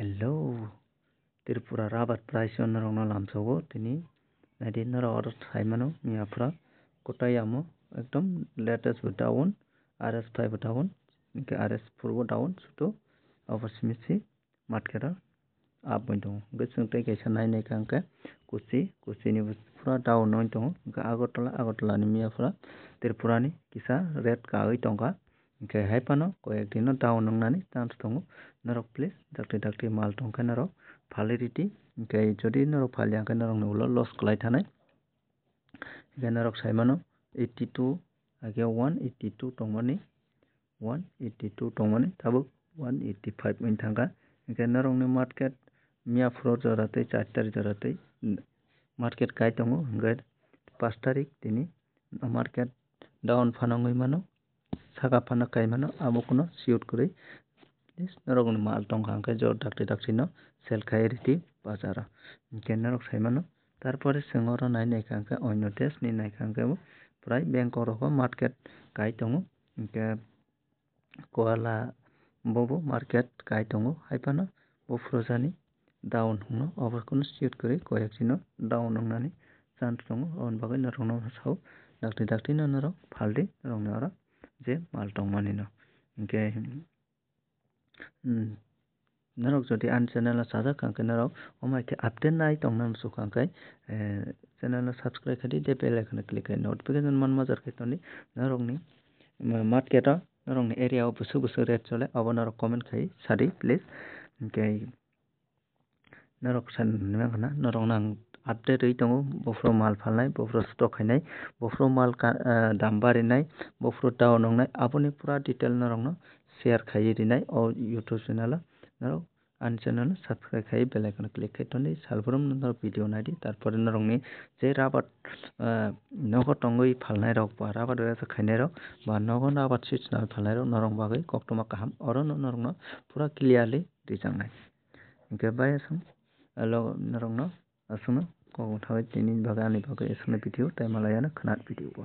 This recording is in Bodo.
Hello, Tripura Rabat Price on Ronald Lamsovo, Tini, Nadina or Simano, Miafra, Kotayamo, Actum, letters with down, RS5 down, RS forward down, to over Smithy, Matkera, up window. Good soon take a nine canker, Kusi was Pura down nointo, Agotala Miafra, Tripurani, Kisa, Red Kawi Tonga. Haipano কয়েকদিনও ডাউন नंनानै चान्स दङ नरक प्लिज दाक्ति माल दंखा नरक भालिडिटी जदि नरक भालियाखै नरक उनाव लस खालाय थानाय नरक साइमानो 82 आगे 182 दंमोन 182 दंमोन थाबो 185 मिन थांगा नरक नि मार्केट मिया फ्लोर जराते 4 तारिख जराते मार्केट गाय दङ 5 तारिख दिनै मार्केट डाउन फानांगै मानो सागा फाना कायमानो आमुकुनो सिउट करै नरगन माल टंका जर दाक्ति न सेल खायरिटी बाजार केनरक साइमानो तारपरे सिंगर नाय नायखांका अन्य देश नि नायखांका प्राय बैंक रको मार्केट गाय दङ के कोला बोबो मार्केट गाय दङ हायपानो बो फ्रोजानि डाउन हनो अबरकुनो सिउट करै कोयाक्सिनो डाउन नंनानै चान्स दङ अन बागै नरगनो साव दाक्ति न नरक फालदे नरगनो जे माल दं मानिनो के नरक जदि आन चैनल साजा कांके नरक ओमाइके अपडेट नाय दं नन सु कांके चैनल सब्सक्राइब करि दे बेल आइकन क्लिक करि नोटिफिकेशन मन मजर के तनि नरक नि मार्केट नरक नि एरिया बुसु रेट चले अब नरक कमेंट खाइ सारि प्लीज के नरक सान नगना नरक नां अपडेट रही दङ बफ्रो माल फालनाय बफ्रो स्टक खायनाय बफ्रो माल दाम बारिनाय बफ्रो डाउन नंनाय आबनि पूरा डिटेल नरक शेयर खाइ रिनाय और यूट्यूब चैनल नरक आन चैनल सब्सक्राइब खाइ बेल आइकन क्लिक खाइ तनि सालफोरम नरक भिडियो नायदि तारपर नरक नि जे राबात नगद टंगै फालनाय रक बा राबात रेसा खायनाय रक बा नगद आबाद सिट्स ना फालनाय रक नरक बागै कक्टमा काहाम और नरक पूरा क्लियरली दिजांनाय इनके बायसम नरक असुनो को थावै तिनि बागै आनि बागै एसने भिडियो टाइम लायानो खनात भिडियो